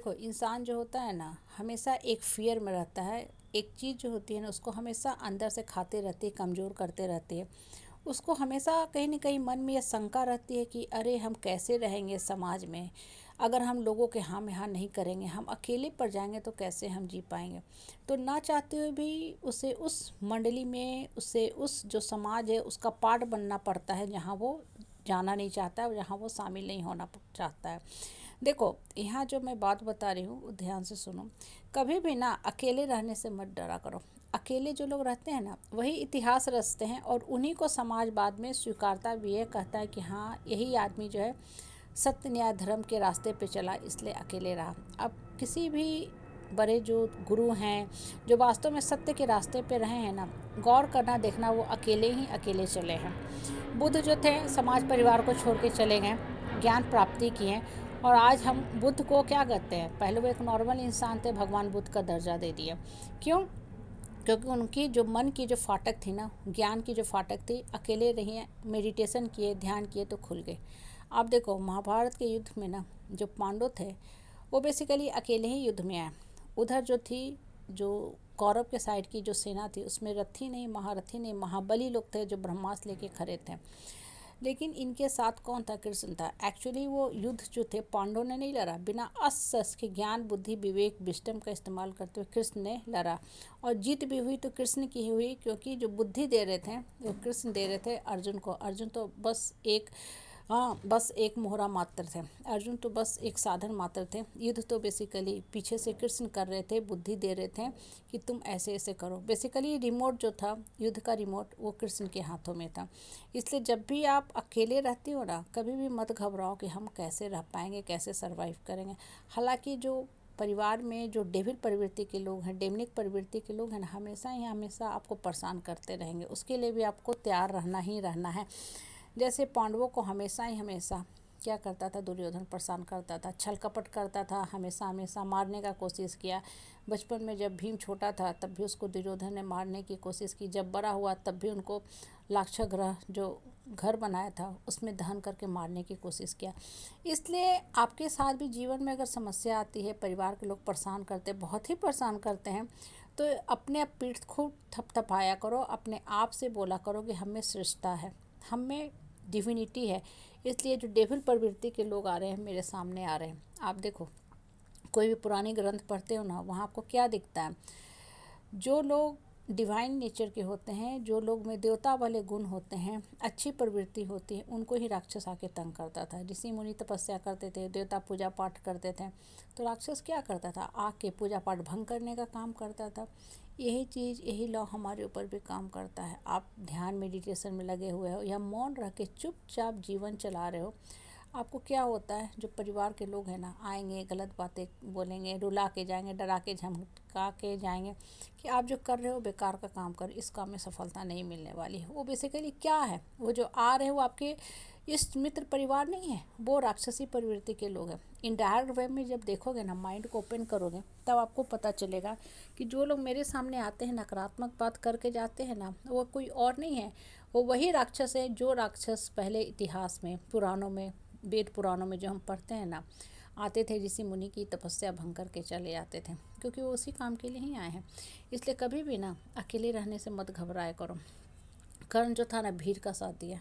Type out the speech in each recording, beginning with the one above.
देखो, इंसान जो होता है ना, हमेशा एक फ़ियर में रहता है। एक चीज़ जो होती है ना, उसको हमेशा अंदर से खाते रहती है, कमज़ोर करते रहती है। उसको हमेशा कहीं न कहीं मन में ये शंका रहती है कि अरे! हम कैसे रहेंगे समाज में? अगर हम लोगों के हाँ में हाँ नहीं करेंगे, हम अकेले पड़ जाएँगे तो कैसे हम जी पाएँगे? तो ना चाहते हुए भी उसे उस मंडली में, उसे उस जो समाज है उसका पार्ट बनना पड़ता है, जहाँ वो जाना नहीं चाहता है और जहाँ वो शामिल नहीं होना चाहता है। देखो, यहाँ जो मैं बात बता रही हूँ वो ध्यान से सुनो। कभी भी ना अकेले रहने से मत डरा करो। अकेले जो लोग रहते हैं ना, वही इतिहास रचते हैं और उन्हीं को समाज बाद में स्वीकारता भी है, कहता है कि हाँ, यही आदमी जो है सत्य न्याय धर्म के रास्ते पे चला, इसलिए अकेले रहा। अब किसी भी बड़े जो गुरु हैं, जो वास्तव में सत्य के रास्ते पे रहे हैं ना, गौर करना देखना वो अकेले ही अकेले चले हैं। बुद्ध जो थे, समाज परिवार को छोड़ के चले गए, ज्ञान प्राप्ति किए, और आज हम बुद्ध को क्या कहते हैं? पहले वो एक नॉर्मल इंसान थे, भगवान बुद्ध का दर्जा दे दिया। क्यों? क्योंकि उनकी जो मन की जो फाटक थी ना, ज्ञान की जो फाटक थी, अकेले रहिए, मेडिटेशन किए, ध्यान किए तो खुल गए। आप देखो, महाभारत के युद्ध में ना, जो पांडव थे वो बेसिकली अकेले ही युद्ध में आए। उधर जो थी, जो कौरव के साइड की जो सेना थी, उसमें रथी नहीं, महारथी नहीं, महाबली लोग थे जो ब्रह्मास्त्र लेके खड़े थे। लेकिन इनके साथ कौन था? कृष्ण था। एक्चुअली वो युद्ध जो थे, पांडवों ने नहीं लड़ा, बिना अस्त्र शस्त्र के ज्ञान बुद्धि विवेक विस्डम का इस्तेमाल करते हुए कृष्ण ने लड़ा। और जीत भी हुई तो कृष्ण की ही हुई, क्योंकि जो बुद्धि दे रहे थे वो कृष्ण दे रहे थे अर्जुन को। अर्जुन तो बस एक, हाँ, बस एक मोहरा मात्र थे। अर्जुन तो बस एक साधन मात्र थे। युद्ध तो बेसिकली पीछे से कृष्ण कर रहे थे, बुद्धि दे रहे थे कि तुम ऐसे ऐसे करो। बेसिकली रिमोट जो था, युद्ध का रिमोट, वो कृष्ण के हाथों में था। इसलिए जब भी आप अकेले रहते हो ना, कभी भी मत घबराओ कि हम कैसे रह पाएंगे, कैसे सरवाइव करेंगे। हालांकि जो परिवार में जो डेविल प्रवृत्ति के लोग हैं, डेमनिक प्रवृत्ति के लोग हैं ना, हमेशा ही हमेशा आपको परेशान करते रहेंगे। उसके लिए भी आपको तैयार रहना ही रहना है। जैसे पांडवों को हमेशा ही हमेशा क्या करता था? दुर्योधन परेशान करता था, छल कपट करता था, हमेशा हमेशा मारने का कोशिश किया। बचपन में जब भीम छोटा था तब भी उसको दुर्योधन ने मारने की कोशिश की। जब बड़ा हुआ तब भी उनको लाक्षागृह जो घर बनाया था उसमें दहन करके मारने की कोशिश किया। इसलिए आपके साथ भी जीवन में अगर समस्या आती है, परिवार के लोग परेशान करते, बहुत ही परेशान करते हैं, तो अपने आप पीठ खूब थपथपाया करो, अपने आप से बोला करो कि हम में श्रेष्ठता है, हम में डिविनिटी है। इसलिए जो डेविल प्रवृत्ति के लोग आ रहे हैं, मेरे सामने आ रहे हैं। आप देखो, कोई भी पुरानी ग्रंथ पढ़ते हो ना, वहाँ आपको क्या दिखता है? जो लोग डिवाइन नेचर के होते हैं, जो लोग में देवता वाले गुण होते हैं, अच्छी प्रवृत्ति होती है, उनको ही राक्षस आके तंग करता था। ऋषि मुनि तपस्या करते थे, देवता पूजा पाठ करते थे, तो राक्षस क्या करता था? आके पूजा पाठ भंग करने का काम करता था। यही चीज़, यही लॉ हमारे ऊपर भी काम करता है। आप ध्यान मेडिटेशन में लगे हुए हो या मौन रह के चुपचाप जीवन चला रहे हो, आपको क्या होता है? जो परिवार के लोग हैं ना, आएंगे, गलत बातें बोलेंगे, रुला के जाएंगे, डरा के धमका के जाएंगे कि आप जो कर रहे हो बेकार का काम कर, इस काम में सफलता नहीं मिलने वाली है। वो बेसिकली क्या है? वो जो आ रहे हैं वो आपके इष्ट मित्र परिवार नहीं है, वो राक्षसी प्रवृत्ति के लोग हैं। इनडायरेक्ट वे में जब देखोगे ना, माइंड को ओपन करोगे, तब आपको पता चलेगा कि जो लोग मेरे सामने आते हैं, नकारात्मक बात करके जाते हैं ना, वो कोई और नहीं है, वो वही राक्षस है जो राक्षस पहले इतिहास में, पुराणों में, वेद पुराणों में जो हम पढ़ते हैं ना, आते थे, ऋषि मुनि की तपस्या भंग करके चले जाते थे, क्योंकि वो उसी काम के लिए ही आए हैं। इसलिए कभी भी ना अकेले रहने से मत घबराया करो। कर्ण जो था ना, भीड़ का साथ दिया,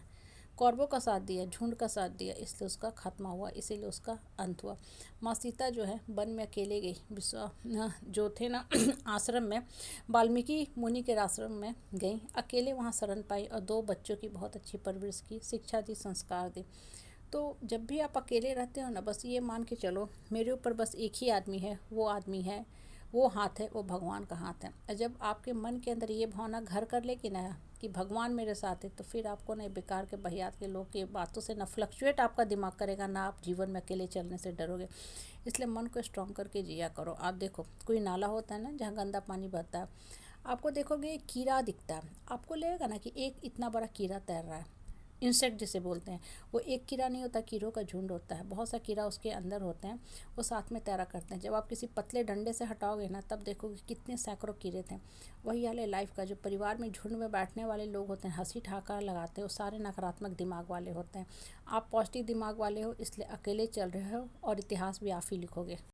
कौरवों का साथ दिया, झुंड का साथ दिया, इसलिए उसका खात्मा हुआ, इसीलिए उसका अंत हुआ। माँ सीता जो है वन में अकेले गई, जो थे ना आश्रम में, वाल्मीकि मुनि के आश्रम में गई, अकेले वहाँ शरण पाई और 2 बच्चों की बहुत अच्छी परवरिश की, शिक्षा दी, संस्कार दी। तो जब भी आप अकेले रहते हो ना, बस ये मान के चलो, मेरे ऊपर बस एक ही आदमी है, वो आदमी है, वो हाथ है, वो भगवान का हाथ है। और जब आपके मन के अंदर ये भावना घर कर लेगी ना कि भगवान मेरे साथ है, तो फिर आपको ना बेकार के बहियात के लोग की बातों से ना फ्लक्चुएट आपका दिमाग करेगा, ना आप जीवन में अकेले चलने से डरोगे। इसलिए मन को स्ट्रॉन्ग करके जिया करो। आप देखो, कोई नाला होता है ना जहाँ गंदा पानी बहता है, आपको देखोगे कीड़ा दिखता है, आपको लगेगा ना कि एक इतना बड़ा कीड़ा तैर रहा है, इंसेक्ट जिसे बोलते हैं। वो एक कीड़ा नहीं होता, कीड़ों का झुंड होता है, बहुत सा कीड़ा उसके अंदर होते हैं, वो साथ में तैरा करते हैं। जब आप किसी पतले डंडे से हटाओगे ना, तब देखोगे कितने सैकड़ों कीड़े थे। वही हाल है लाइफ का। जो परिवार में झुंड में बैठने वाले लोग होते हैं, हंसी ठहाका लगाते हैं, वो सारे नकारात्मक दिमाग वाले होते हैं। आप पॉजिटिव दिमाग वाले हो, इसलिए अकेले चल रहे हो और इतिहास भी आप ही लिखोगे।